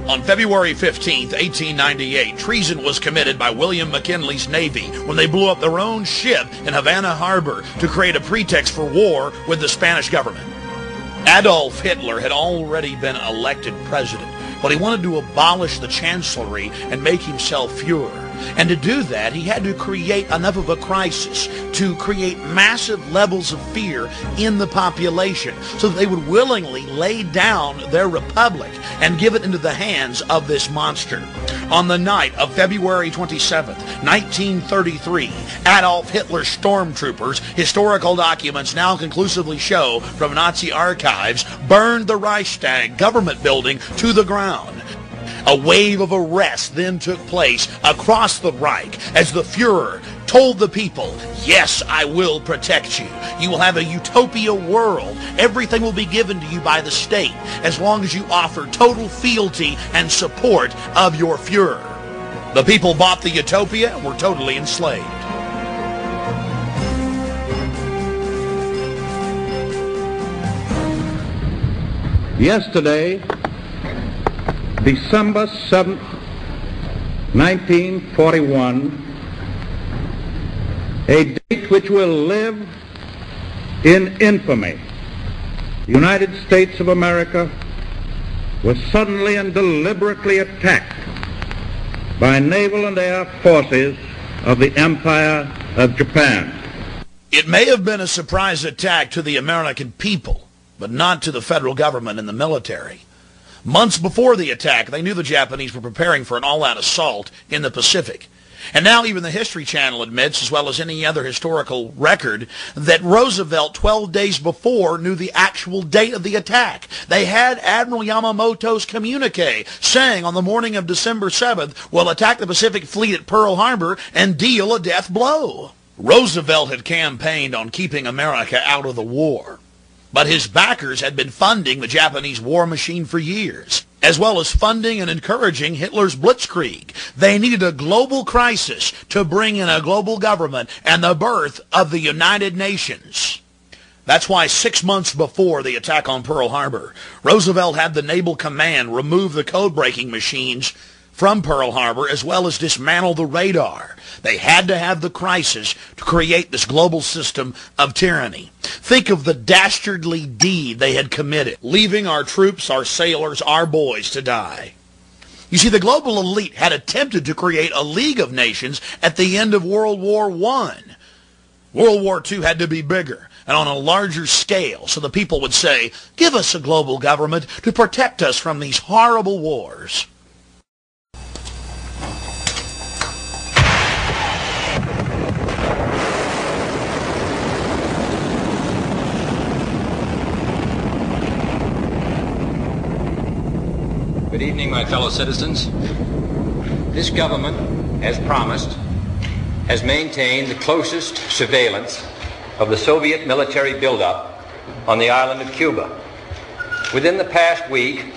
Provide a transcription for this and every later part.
On February 15, 1898, treason was committed by William McKinley's Navy when they blew up their own ship in Havana Harbor to create a pretext for war with the Spanish government. Adolf Hitler had already been elected president, but he wanted to abolish the chancellery and make himself Fuhrer. And to do that, he had to create enough of a crisis to create massive levels of fear in the population so that they would willingly lay down their republic and give it into the hands of this monster. On the night of February 27th, 1933, Adolf Hitler's stormtroopers, historical documents now conclusively show from Nazi archives, burned the Reichstag government building to the ground. A wave of arrests then took place across the Reich as the Fuhrer told the people, yes, I will protect you. You will have a utopia world. Everything will be given to you by the state as long as you offer total fealty and support of your Fuhrer. The people bought the utopia and were totally enslaved. Yesterday, December 7th, 1941, a date which will live in infamy. The United States of America was suddenly and deliberately attacked by naval and air forces of the Empire of Japan. It may have been a surprise attack to the American people, but not to the federal government and the military. Months before the attack, they knew the Japanese were preparing for an all-out assault in the Pacific. And now even the History Channel admits, as well as any other historical record, that Roosevelt 12 days before knew the actual date of the attack. They had Admiral Yamamoto's communique saying on the morning of December 7th, we'll attack the Pacific Fleet at Pearl Harbor and deal a death blow. Roosevelt had campaigned on keeping America out of the war. But his backers had been funding the Japanese war machine for years, as well as funding and encouraging Hitler's blitzkrieg. They needed a global crisis to bring in a global government and the birth of the United Nations. That's why 6 months before the attack on Pearl Harbor, Roosevelt had the Naval Command remove the code-breaking machines from Pearl Harbor, as well as dismantle the radar. They had to have the crisis to create this global system of tyranny. Think of the dastardly deed they had committed, leaving our troops, our sailors, our boys to die. You see, the global elite had attempted to create a League of Nations at the end of World War I. World War II had to be bigger and on a larger scale, so the people would say, give us a global government to protect us from these horrible wars. Good evening, my fellow citizens. This government, as promised, has maintained the closest surveillance of the Soviet military buildup on the island of Cuba. Within the past week,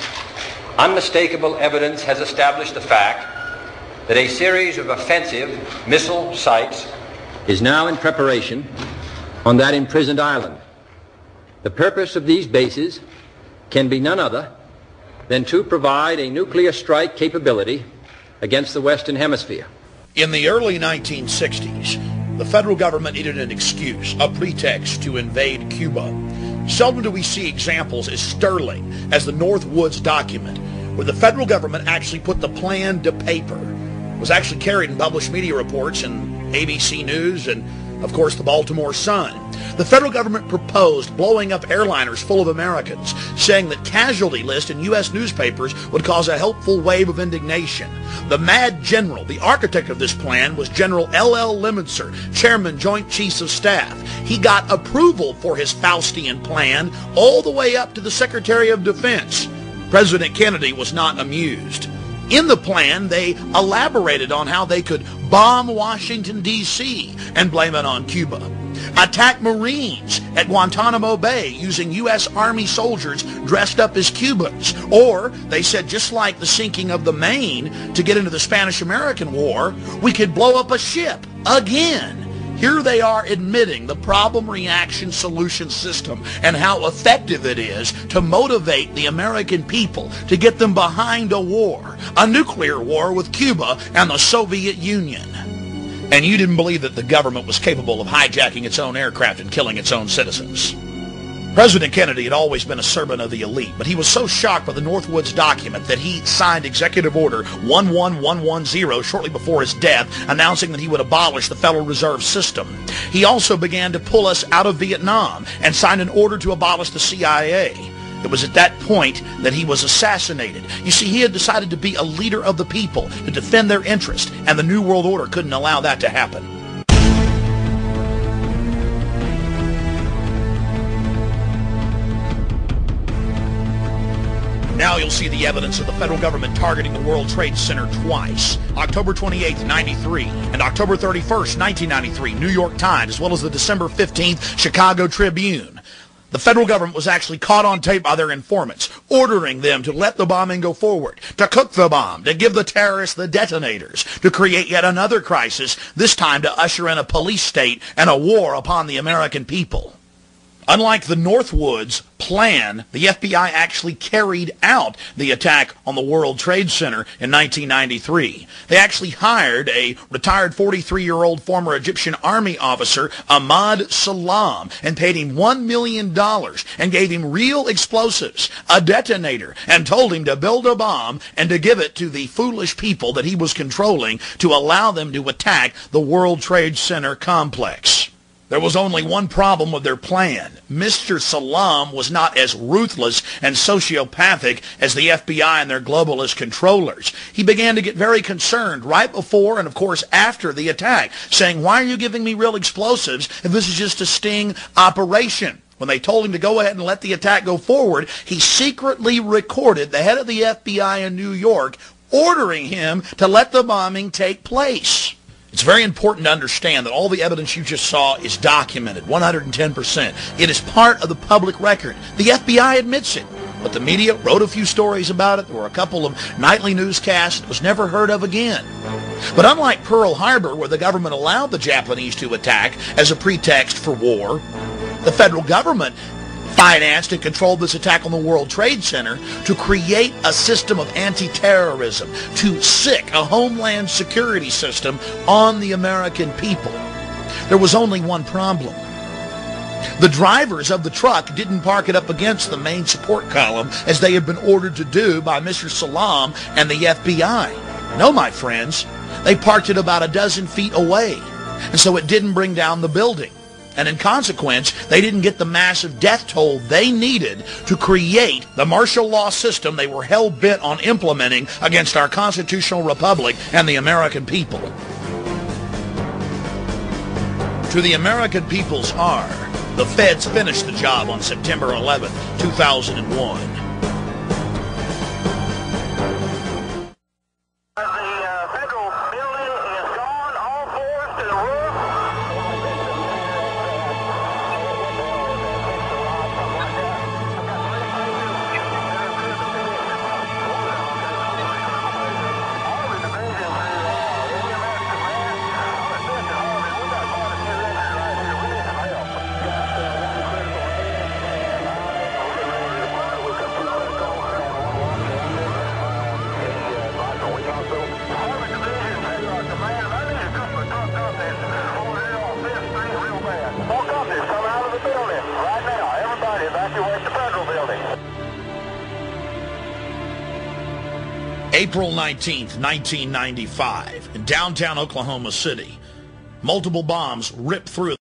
unmistakable evidence has established the fact that a series of offensive missile sites is now in preparation on that imprisoned island. The purpose of these bases can be none other than to provide a nuclear strike capability against the Western Hemisphere. In the early 1960s, the federal government needed an excuse, a pretext to invade Cuba. Seldom do we see examples as sterling as the Northwoods document, where the federal government actually put the plan to paper. It was actually carried in published media reports in ABC News and, of course, the Baltimore Sun. The federal government proposed blowing up airliners full of Americans, saying that casualty lists in U.S. newspapers would cause a helpful wave of indignation. The mad general, the architect of this plan, was General L.L. Lemonster, Chairman, Joint Chiefs of Staff. He got approval for his Faustian plan all the way up to the Secretary of Defense. President Kennedy was not amused. In the plan, they elaborated on how they could bomb Washington, D.C. and blame it on Cuba. Attack Marines at Guantanamo Bay using U.S. Army soldiers dressed up as Cubans. Or, they said, just like the sinking of the Maine to get into the Spanish-American War, we could blow up a ship again. Here they are admitting the problem-reaction-solution system and how effective it is to motivate the American people to get them behind a war, a nuclear war with Cuba and the Soviet Union. And you didn't believe that the government was capable of hijacking its own aircraft and killing its own citizens. President Kennedy had always been a servant of the elite, but he was so shocked by the Northwoods document that he signed Executive Order 11110 shortly before his death, announcing that he would abolish the Federal Reserve System. He also began to pull us out of Vietnam and signed an order to abolish the CIA. It was at that point that he was assassinated. You see, he had decided to be a leader of the people, to defend their interest, and the New World Order couldn't allow that to happen. Now you'll see the evidence of the federal government targeting the World Trade Center twice. October 28th, 93, and October 31st, 1993, New York Times, as well as the December 15th Chicago Tribune. The federal government was actually caught on tape by their informants, ordering them to let the bombing go forward, to cook the bomb, to give the terrorists the detonators, to create yet another crisis, this time to usher in a police state and a war upon the American people. Unlike the Northwoods plan, the FBI actually carried out the attack on the World Trade Center in 1993. They actually hired a retired 43-year-old former Egyptian army officer, Ahmad Salam, and paid him $1 million and gave him real explosives, a detonator, and told him to build a bomb and to give it to the foolish people that he was controlling to allow them to attack the World Trade Center complex. There was only one problem with their plan. Mr. Salam was not as ruthless and sociopathic as the FBI and their globalist controllers. He began to get very concerned right before and, of course, after the attack, saying, "Why are you giving me real explosives if this is just a sting operation?" When they told him to go ahead and let the attack go forward, he secretly recorded the head of the FBI in New York ordering him to let the bombing take place. It's very important to understand that all the evidence you just saw is documented, 110%. It is part of the public record. The FBI admits it, but the media wrote a few stories about it. There were a couple of nightly newscasts. It was never heard of again. But unlike Pearl Harbor, where the government allowed the Japanese to attack as a pretext for war, the federal government financed and controlled this attack on the World Trade Center to create a system of anti-terrorism, to sic a homeland security system on the American people. There was only one problem. The drivers of the truck didn't park it up against the main support column as they had been ordered to do by Mr. Salam and the FBI. No, my friends, they parked it about a dozen feet away, and so it didn't bring down the building. And in consequence, they didn't get the massive death toll they needed to create the martial law system they were hell-bent on implementing against our constitutional republic and the American people. To the American people's horror, the feds finished the job on September 11, 2001. April 19th, 1995, in downtown Oklahoma City, multiple bombs ripped through